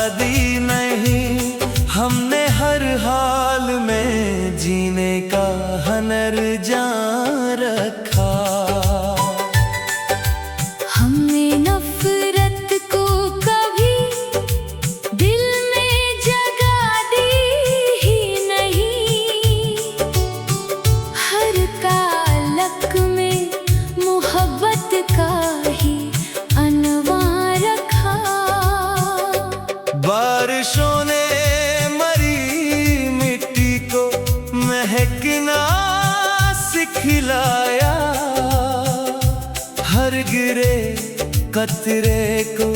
दी नहीं हमने हर हाल में जीने का हुनर जान रखा। हमने नफरत को कभी दिल में जगह दी ही नहीं, हर कालक में मोहब्बत का ही अनवार रखा। बारिशों ने मरी मिट्टी को महकना सिखलाया, हर गिरे कतरे को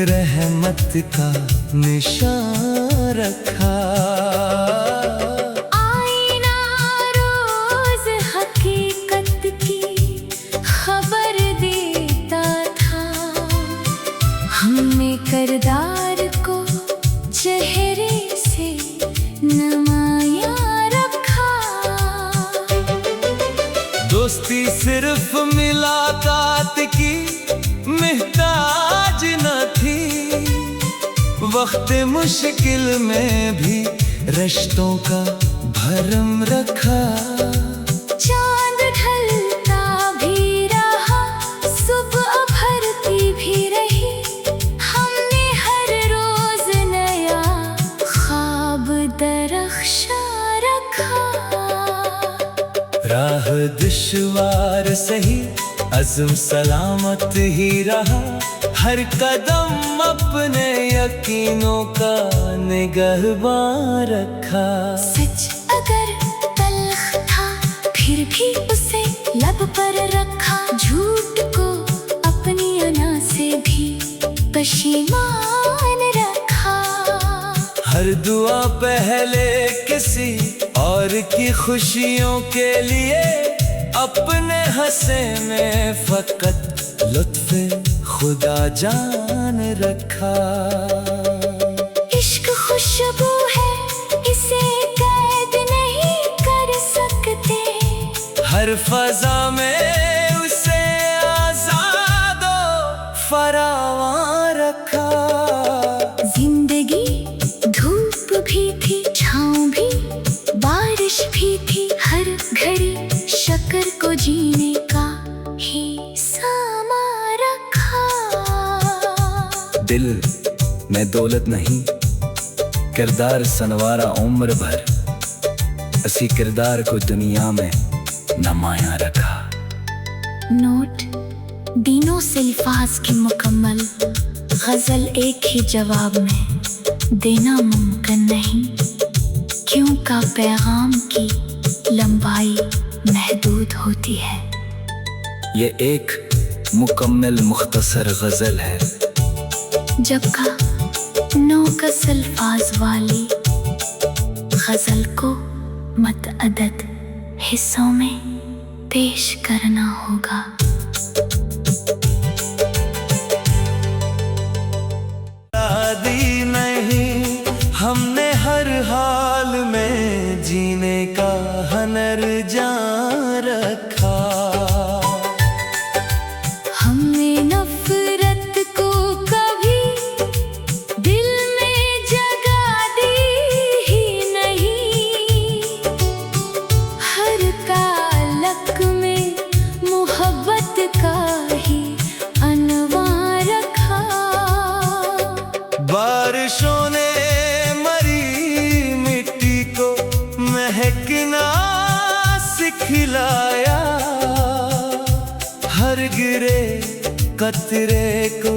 रहमत का निशान रखा। आईना रोज हकीकत की खबर देता था, हमने किरदार को चेहरे से नुमाया रखा। दोस्ती सिर्फ मुलाकात की मोहताज न थी, वक्त मुश्किल में भी रिश्तों का भरम रखा। चांद ढलता भी रहा, सुबह भरती भी रही, हमने हर रोज नया ख्वाब दरख्शा रखा। राह दुश्वार सही अज़्म सलामत ही रहा, हर कदम अपने यकीनों का निगहबान रखा। सच अगर तल्ख था फिर भी उसे लब पर रखा, झूठ को अपनी अना से भी पशीमान रखा। हर दुआ पहले किसी और की खुशियों के लिए, अपने हंसे में फकत लुत्फ़े खुदा जान रखा। इश्क खुशबू है इसे कैद नहीं कर सकते, हर फज़ा में उसे आज़ाद और फरावां रखा। जिंदगी धूप भी थी, छाँव भी, बारिश भी थी, हर घड़ी शक्र को जीने का ही सामा रखा। दिल में दौलत नहीं, किरदार सनवारा उम्र भर, असी किरदार को दुनिया में नमाया रखा। नोट दीनों से अल्फाज की मुकम्मल गज़ल एक ही जवाब में देना मुमकिन नहीं, क्यों का पैगाम की लंबाई महदूद होती है। ये एक मुकम्मल मुख्तसर गज़ल है, जबका 9 गज़ अल्फाज वाली गज़ल को मतअद्दद हिस्सों में पेश करना होगा। दी नहीं हमने हर हाल में जीने का हुनर जान रखा। हमने नफरत को कभी दिल में जगह दी ही नहीं, हर कालक में मोहब्बत का ही अनवार रखा। बारिशों ने मरी मिट्टी को महकना सिखलाया, हर गिरे कतरे को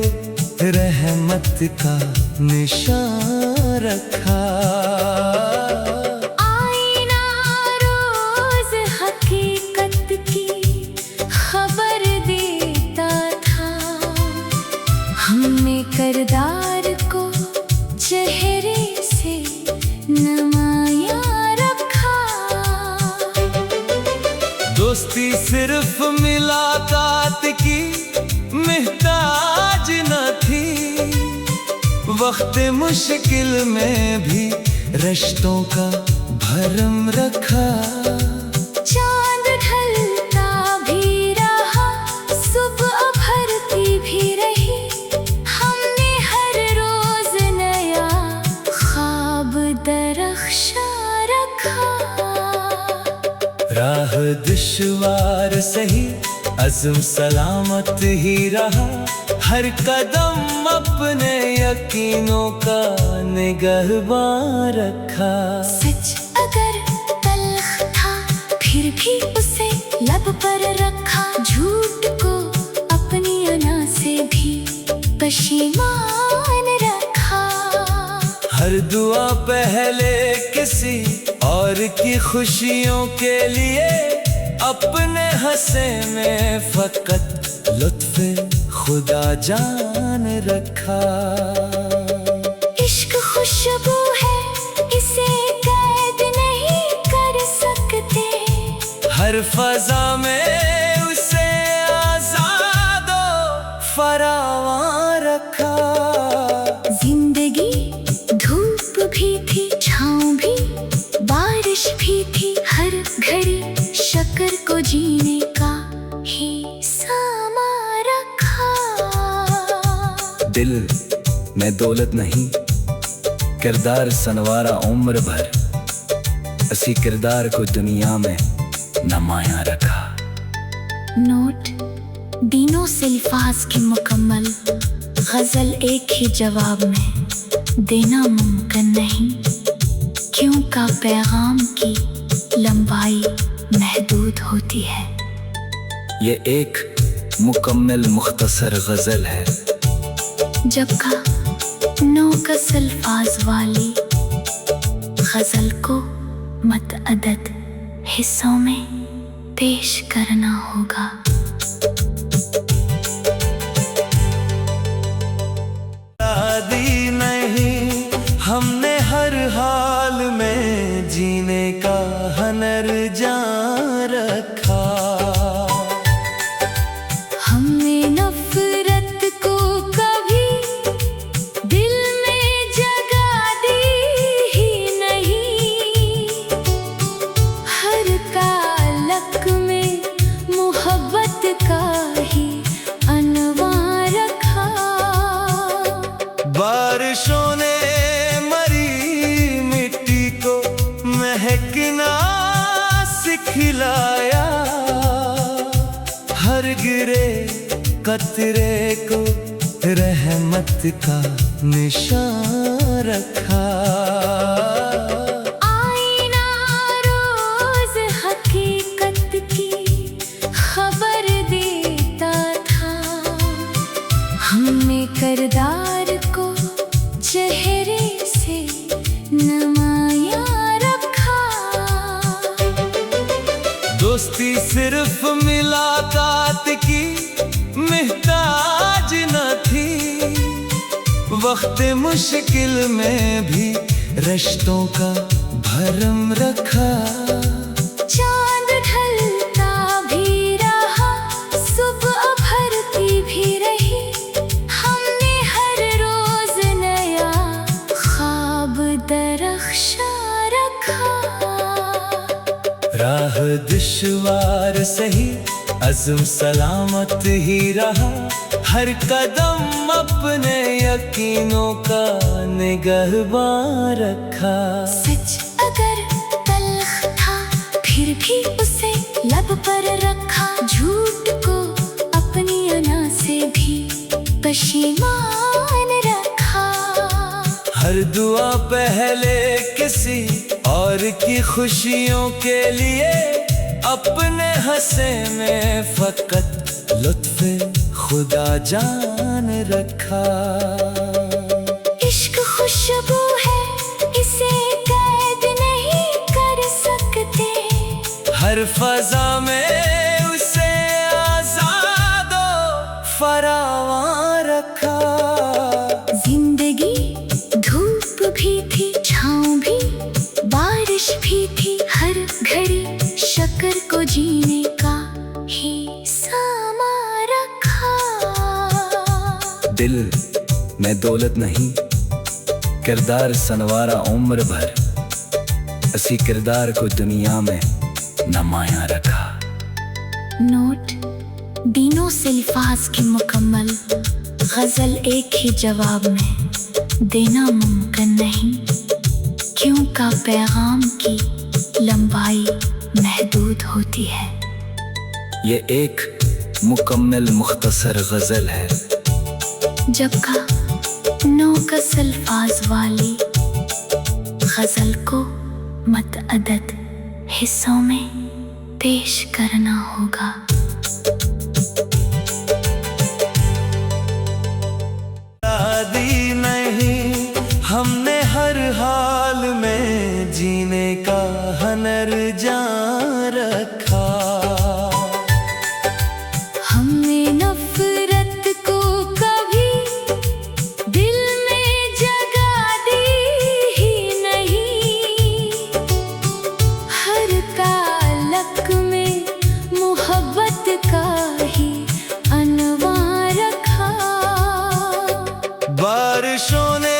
रहमत का निशान रखा। आईना रोज हकीकत की खबर देता था, हमने किरदार को चेहरे से नुमाया रखा। दोस्ती सिर्फ मुलाकात की मोहताज न थी, वक्त मुश्किल में भी रिश्तों का भरम रखा। चांद ढलता भी रहा, सुबह भरती भी रही, हमने हर रोज नया दुश्वार सही अज़्म सलामत ही रहा, हर कदम अपने यकीनों का निगहबान रखा। सच अगर तल्ख था फिर भी उसे लब पर रखा, झूठ को अपनी अना से भी पशीमान रखा। हर दुआ पहले किसी और की खुशियों के लिए, अपने हंसे में फकत लुत्फ़े खुदा जान रखा। इश्क खुशबू है इसे कैद नहीं कर सकते, हर फजा में उसे आजाद फरावां रखा। जिंदगी धूप भी थी छाँव भी, बारिश भी थी हर घड़ी, शक्र को जीने का ही सामा रखा। दिल में दौलत नहीं, किरदार सनवारा उम्र भर, असी किरदार को दुनिया में नमाया रखा। नोट दीनों से अल्फाज की मुकम्मल गजल एक ही जवाब में देना मुमकिन नहीं, क्यों का पैगाम की लंबाई महदूद होती है। ये एक मुकम्मल मुख्तसर गजल है, जबका 9 अल्फाज वाली गजल को मतअदद हिस्सों में पेश करना होगा। आदि नहीं हमने हर हाल में जीने का हनर जान रखा। हमने नफरत को कभी दिल में जगा दी ही नहीं, हर कालक में मोहब्बत का ही अनवार रखा। बारिशों ने मरी मिट्टी को महकना सिखलाया, हर गिरे कतरे को रहमत का निशान रखा। आईना रोज हकीकत की खबर देता था, हमने किरदार को चेहरे से नमाया रखा। दोस्ती सिर्फ मुलाकात की मुहताज न थी, वक्त मुश्किल में भी रिश्तों का भरम रखा। चांद ढलता भी रहा, सुबह भरती भी रही, हमने हर रोज नया ख्वाब दरख्शा रखा। राह दुश्वार सही अज़्म सलामत ही रहा, हर कदम अपने यकीनों का निगहबान रखा। सच अगर तल्ख था फिर भी उसे लब पर रखा, झूठ को अपनी अना से भी पशीमान रखा। हर दुआ पहले किसी और की खुशियों के लिए, अपने हंसे में फकत लुत्फ़े खुदा जान रखा। इश्क खुशबू है इसे कैद नहीं कर सकते, हर फजा में उसे आजाद फरावां रखा। जिंदगी धूप भी थी छाँव भी, बारिश भी थी हर घड़ी, शक्र को जीने का ही सामा रखा। दिल में दौलत नहीं, किरदार सनवारा उम्र भर, असी किरदार को दुनिया में नमाया रखा। नोट दीनों से अल्फाज की मुकम्मल गजल एक ही जवाब में देना मुमकिन नहीं, क्यों का पैगाम की लंबाई महदूद होती है। ये एक मुकम्मल मुख्तसर गजल है। जब का 9 अल्फाज वाली गजल को मतअदद हिस्सों में पेश करना होगा। आदि नहीं हमने हर हाल में जीने का हनर जान रखा। हमने नफरत को कभी दिल में जगा दी ही नहीं। हर ताल्लुक में मोहब्बत का ही अनवार रखा। बारिशों ने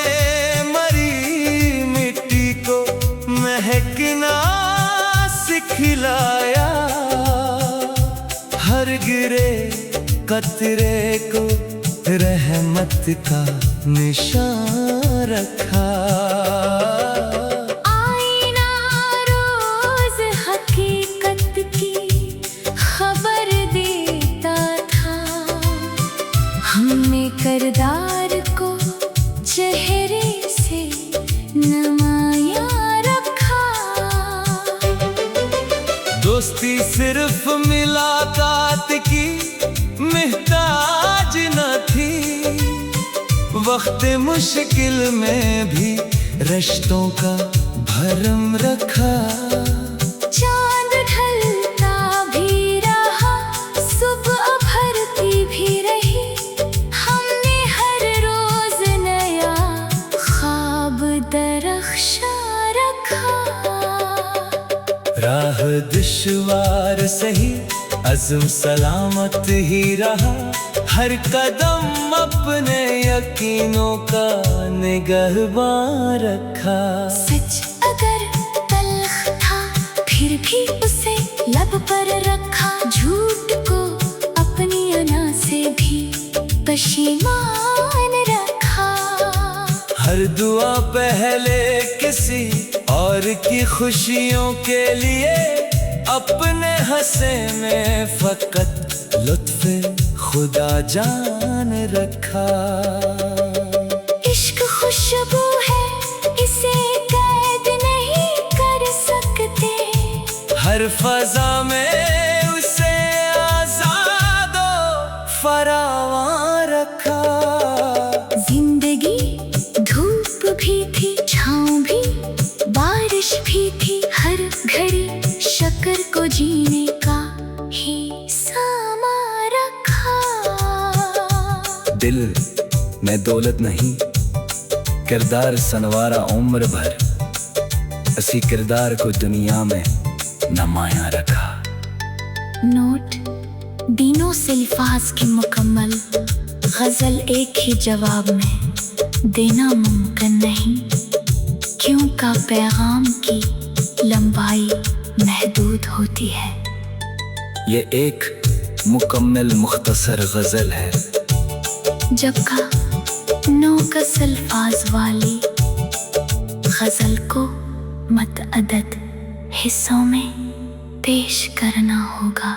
मरी मिट्टी को महकना सिखलाया। हर गिरे कतरे को रहमत का निशान रखा। आईना रोज हकीकत की खबर देता था। हमने किरदार को चेहरे से नुमाया रखा। दोस्ती सिर्फ मुलाकात की मुहताज न थी। वक्त मुश्किल में भी रिश्तों का भरम रखा। चांद ढलता भी रहा, सुबह भरती भी रही। हमने हर रोज नया ख्वाब दरख्शा रखा। राह दुश्वार सही अज़्म सलामत ही रहा। हर कदम अपने यकीनों का निगहबान रखा। सच अगर तल्ख था फिर भी उसे लब पर रखा। झूठ को अपनी अना से भी पशीमान रखा। हर दुआ पहले किसी और की खुशियों के लिए। अपने हंसे में फकत लुत्फ़े खुदा जान रखा। इश्क खुशबू है, इसे कैद नहीं कर सकते। हर फजा में उसे आज़ाद और फरावां रखा। जिंदगी धूप भी थी, छाँव भी, बारिश भी थी। हर घड़ी शक्र को जीने का ही सामा रखा। दिल में दौलत नहीं, किरदार सनवारा उम्र भर। असी किरदार को दुनिया में नमाया रखा। नोट: दीनों से अल्फाज की मुकम्मल गजल एक ही जवाब में देना मुमकिन नहीं, क्यों का पैगाम की लंबाई महदूद होती है। ये एक मुकम्मल मुख्तसर गजल है। जब का 9 अल्फाज वाली गजल को मतअदद हिस्सों में पेश करना होगा।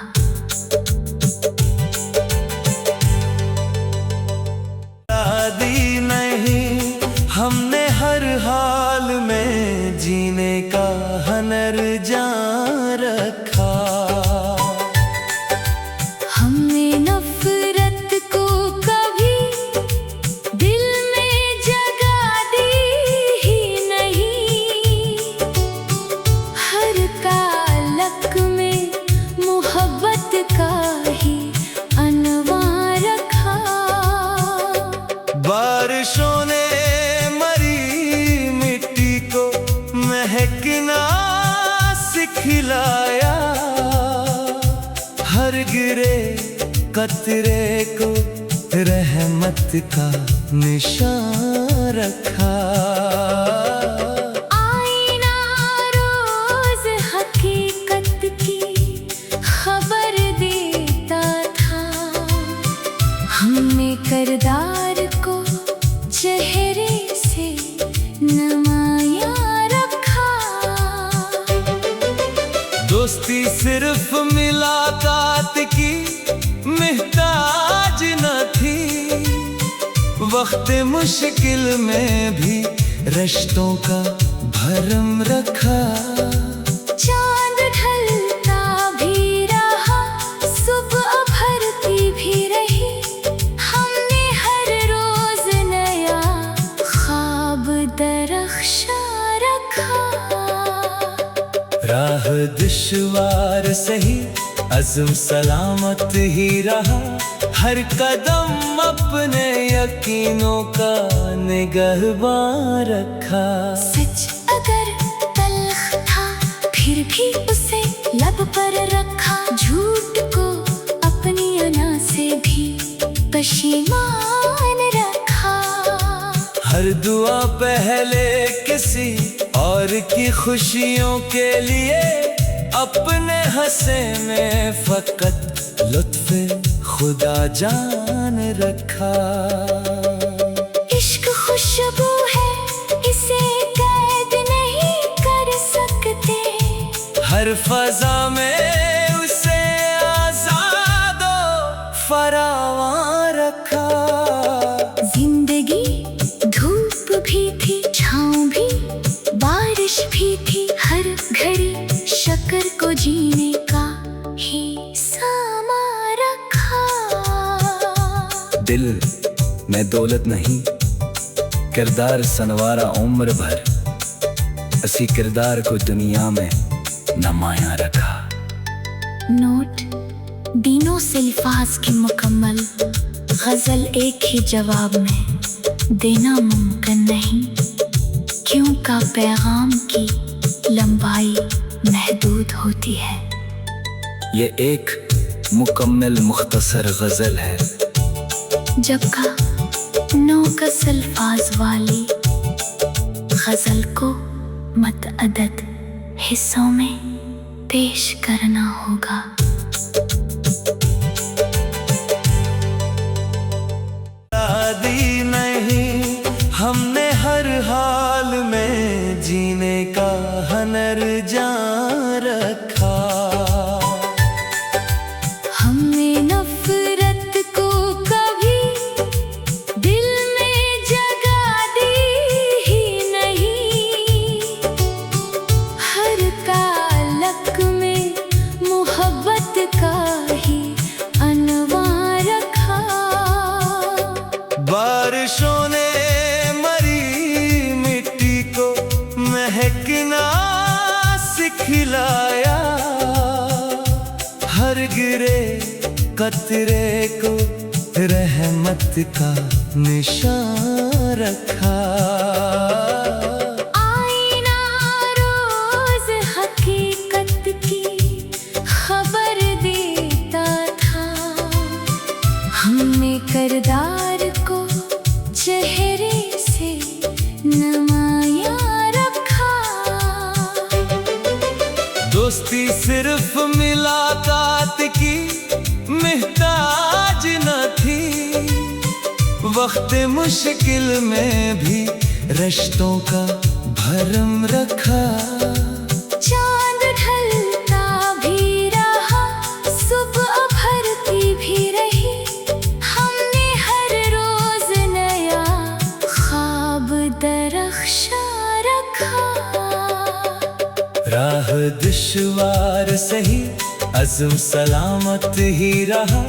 आदि नहीं हमने हर हाल में जीने का हनर जान रखा। हमने नफरत को कभी दिल में जगा दी ही नहीं। हर ताल्लुक में मोहब्बत का ही अनवार रखा। बारिशों ने मरी मिट्टी को महकना सिखलाया। हर गिरे कतरे को रहमत का निशान रखा। आईना रोज हकीकत की खबर देता था। हमने किरदार को चेहरे से नुमाया रखा। दोस्ती सिर्फ मुलाकात की मुहताज न थी, वक्त मुश्किल में भी रिश्तों का भरम रखा। चांद ढलता भी रहा, सुबह भरती भी रही, हमने हर रोज नया ख्वाब दरख्शा रखा। राह दुश्वार सही, अज़्म सलामत ही रहा, हर कदम अपने यकीनों का निगहबान रखा। सच अगर तल्ख था फिर भी उसे लब पर रखा, झूठ को अपनी अना से भी पशीमान रखा। हर दुआ पहले किसी और की खुशियों के लिए, अपने हंसे में फकत लुत्फ़े खुदा जान रखा। इश्क खुशबू है, इसे कैद नहीं कर सकते, हर फजा में उसे आज़ाद फरावां रखा। जिंदगी धूप भी थी, छाँव भी, बारिश भी थी, हर घड़ी शक्र को जीने का ही सामा रखा। दिल में दौलत नहीं, किरदार सनवारा उम्र भर, असी किरदार को दुनिया में नमाया रखा। नोट दीनों से अल्फाज की मुकम्मल गज़ल एक ही जवाब में देना मुमकिन नहीं, क्यों का पैगाम की लंबाई महदूद होती है। ये एक मुकम्मल मुख्तसर गज़ल है, जबका 9 अल्फाज वाली गज़ल को मतअद्दद हिस्सों में पेश करना होगा। दी नहीं हमने हर हाल में जीने का हनर जान रखा। हमने नफरत को कभी दिल में जगह दी ही नहीं, हर ताल्लुक में मोहब्बत का ही अनवार रखा। बारिशों ने मरी मिट्टी को महकना सिखलाया, हर गिरे कतरे को रहमत का निशान रखा। आईना रोज हकीकत की खबर देता था, हमने किरदार को चेहरे से नमाया रखा। दोस्ती सिर्फ मुलाकात की मुहताज न थी, वक्त मुश्किल में भी रिश्तों का भरम रखा। चांद ढलता भी रहा, सुबह भरती भी रही, हमने हर रोज नया ख्वाब दरख्शा रखा। राह दुश्वार सही, अज़्म सलामत ही रहा,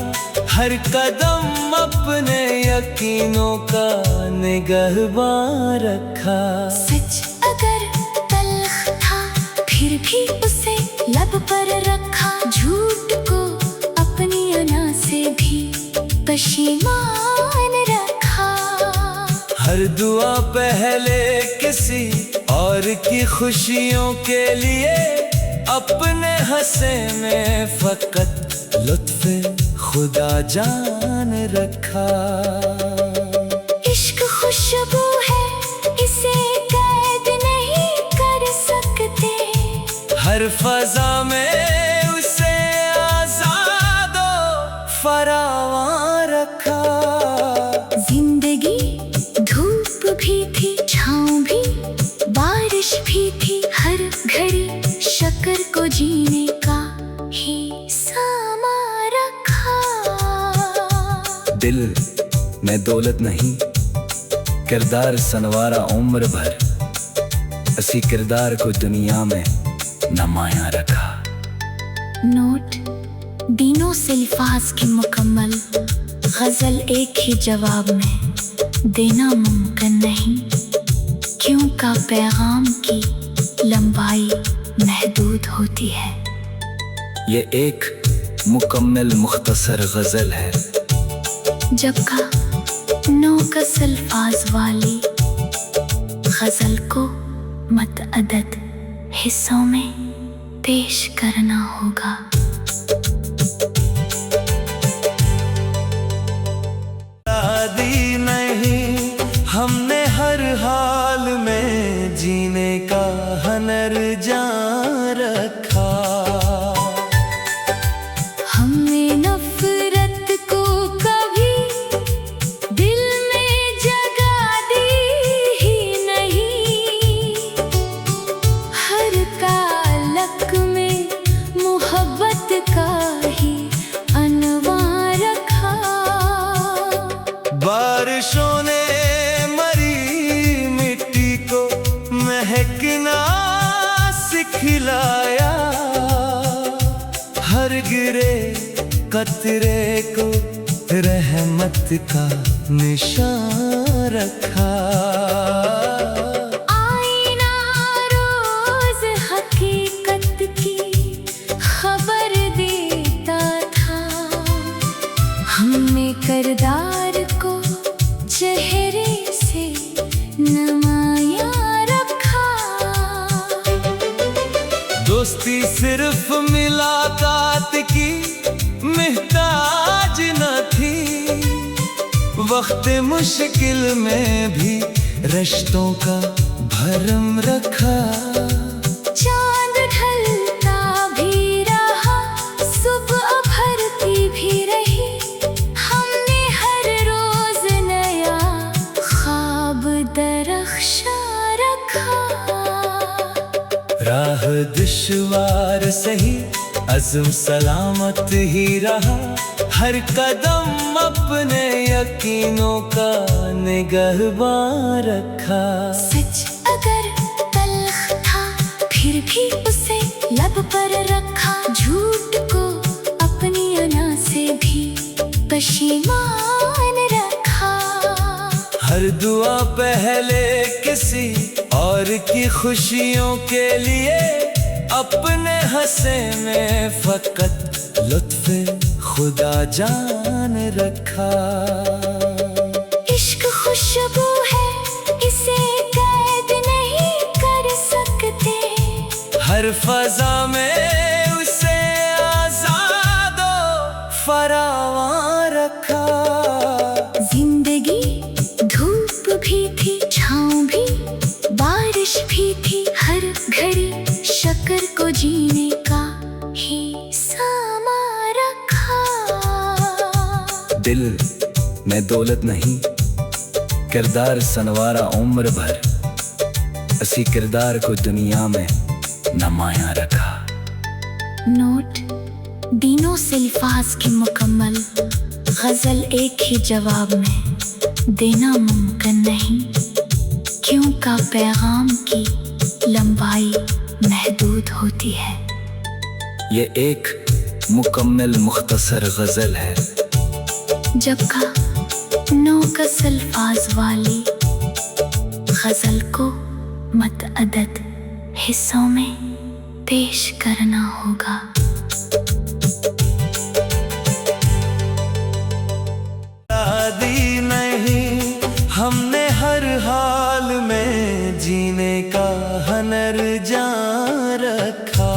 हर कदम अपने यकीनों का निगहबान रखा। सच अगर तल्ख था फिर भी उसे लब पर रखा, झूठ को अपनी अना से भी पशीमान रखा। हर दुआ पहले किसी और की खुशियों के लिए, अपने हंसे में फकत लुत्फ़े खुदा जान रखा। इश्क खुशबू है, इसे कैद नहीं कर सकते, हर फजा में उसे आज़ाद फरावां रखा। जिंदगी धूप भी थी, छाँव भी, बारिश भी थी, हर घड़ी शक्र को जीने का दौलत नहीं किरदार सनवारा उम्र भर असी किरदार को दुनिया में नमाया रखा। नोट दीनों से अल्फाज की मुकम्मल गजल एक ही जवाब में देना मुमकिन नहीं, क्यों का पैगाम की लंबाई महदूद होती है। ये एक मुकम्मल मुख्तसर गजल है, जबका 9 अल्फाज वाली गजल को मतअदद हिस्सों में पेश करना होगा। आदि नहीं हमने हर हाल में जीने का हनर जान रखा। हमने नफरत को कभी दिल में जगा दी ही नहीं, हर कालक में मोहब्बत का ही अनवार रखा। बारिशों ने मरी मिट्टी को महकना सिखलाया, हर गिरे कतरे को रहमत का निशान रखा। आईना रोज हकीकत की खबर देता था, हमने किरदार को चेहरे से नमाया रखा। दोस्ती सिर्फ मुलाकात की मुहताज न थी, वक्त मुश्किल में भी रिश्तों का भरम रखा। चांद ढलता भी रहा, सुबह भरती भी रही, हमने हर रोज नया ख्वाब दरख्शा रखा। राह दुश्वार सही अज़्म सलामत ही रहा, हर कदम अपने यकीनों का निगहबान रखा। सच अगर तल्ख था फिर भी उसे लब पर रखा, झूठ को अपनी अना से भी पशीमान रखा। हर दुआ पहले किसी और की खुशियों के लिए, अपने हंसे में फकत लुत्फ़े खुदा जान रखा। इश्क खुशबू है, इसे कैद नहीं कर सकते, हर फजा में उसे आज़ादो फरावां रखा। जिंदगी धूप भी थी, छाँव भी, बारिश भी थी, हर घड़ी शक्र को जीने का ही सामा रखा। दिल में दौलत नहीं किरदार सनवारा उम्र भर असी किरदार को दुनिया में नमाया रखा। नोट दीनों से अल्फाज की मुकम्मल गजल एक ही जवाब में देना मुमकिन नहीं, क्यों का पैगाम की लंबाई महदूद होती है। ये एक मुकम्मल मुख्तसर गजल है, जबका 9 अल्फाज वाली गजल को मतअदद हिस्सों में पेश करना होगा। आदि नहीं हमने हर हाल में जीने का हनर जान रखा।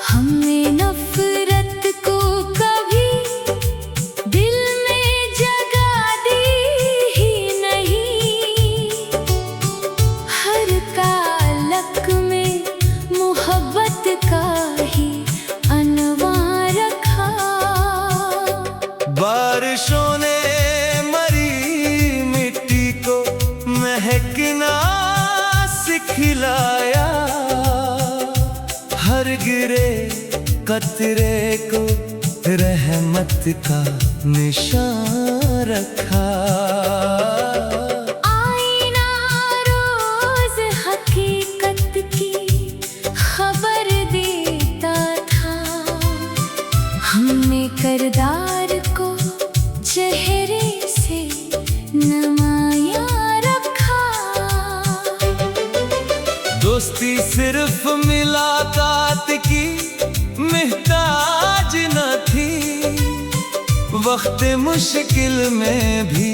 हमने नफरत को कभी दिल में जगा दी ही नहीं, हर कालक में मोहब्बत का ही अनवार रखा। बारिशों ने मरी मिट्टी को महकना सिखलाया, हर गिरे कतरे को रहमत का निशान रखा। आईना रोज हकीकत की खबर देता था, हमने किरदार को चेहरे से नमाया रखा। दोस्ती सिर्फ मुलाकात की मुहताज न थी, वक्त मुश्किल में भी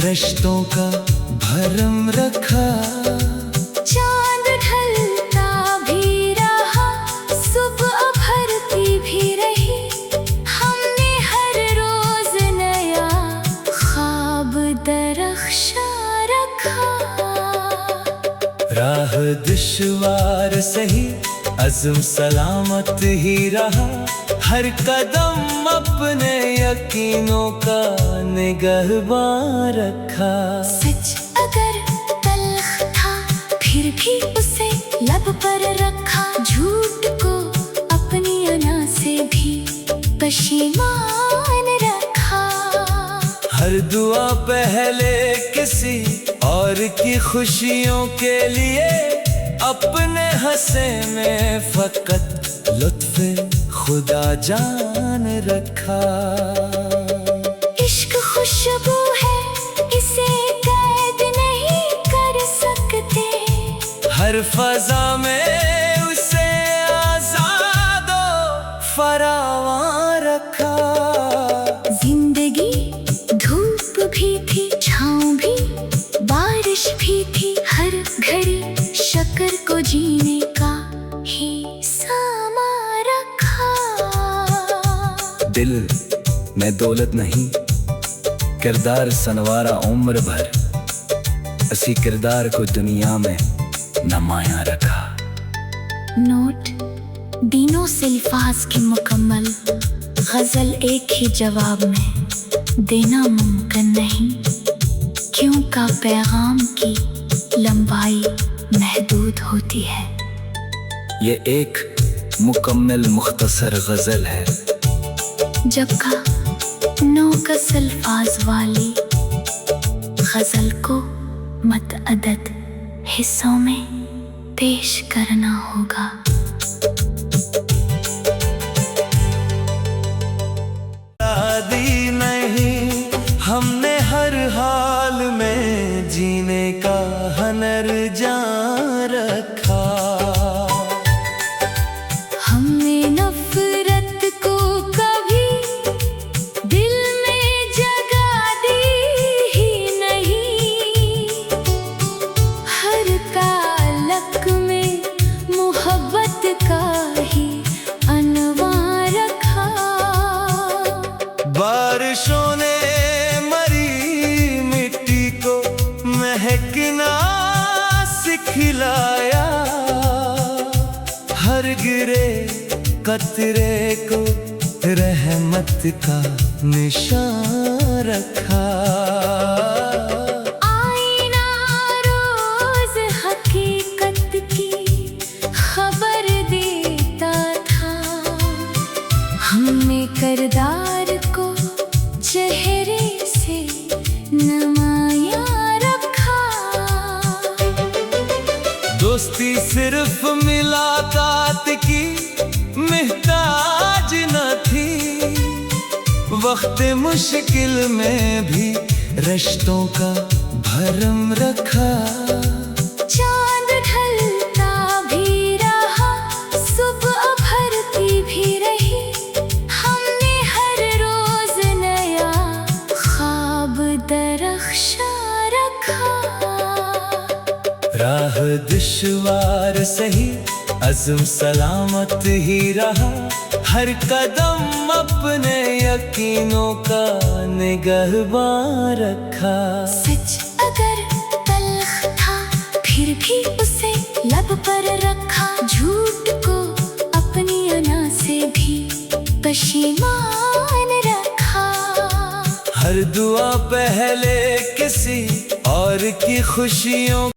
रिश्तों का भरम रखा। चांद ढलता भी रहा, सुबह भरती भी रही, हमने हर रोज नया ख्वाब दरख्शा रखा। राह दुश्वार सही अज़्म सलामत ही रहा, हर कदम अपने यकीनों का निगहबान रखा। सच अगर तल्ख था फिर भी उसे लब पर रखा, झूठ को अपनी अना से भी पशीमान रखा। हर दुआ पहले किसी और की खुशियों के लिए, अपने हंसे में फकत लुत्फ़े खुदा जान रखा। इश्क खुशबू है, इसे कैद नहीं कर सकते, हर फजा में उसे आज़ाद और फरावां रखा। जिंदगी धूप भी थी, छाँव भी, बारिश भी थी, हर घड़ी शक्र को जीने का ही सामा रखा। दिल में दौलत नहीं, किरदार सनवारा उम्र भर, असी किरदार को दुनिया में नमाया रखा। नोट दीनों से अल्फाज की मुकम्मल गजल एक ही जवाब में देना मुमकिन नहीं, क्यों का पैगाम की लंबाई महदूद होती है। ये एक मुकम्मल मुख्तसर गजल है, जबका 9 अल्फाज वाली गजल को मतअदद हिस्सों में पेश करना होगा। दी नहीं हमने हर हाल में जीने का हनर जान रखा। हमने नफरत को कभी दिल में जगह दी ही नहीं, हर ताल्लुक में मोहब्बत का ही अनवार रखा। बारिशों ने मरी मिट्टी को महकना सिखलाया, हर गिरे कतरे को रहमत का निशान रखा। आईना रोज हकीकत की खबर देता था, हमने किरदार को चेहरे से नमाया रखा। दोस्ती सिर्फ मुलाकात की मुहताज न थी, वक्त मुश्किल में भी रिश्तों का भरम रखा। चांद ढलता भी रहा, सुबह भरती भी रही, हमने हर रोज नया ख्वाब दरख्शा रखा। राह दुश्वार सही अज़्म सलामत ही रहा, हर कदम अपने यकीनों का निगहबान रखा। सच अगर तल्ख था फिर भी उसे लब पर रखा, झूठ को अपनी अना से भी पशीमान रखा। हर दुआ पहले किसी और की खुशियों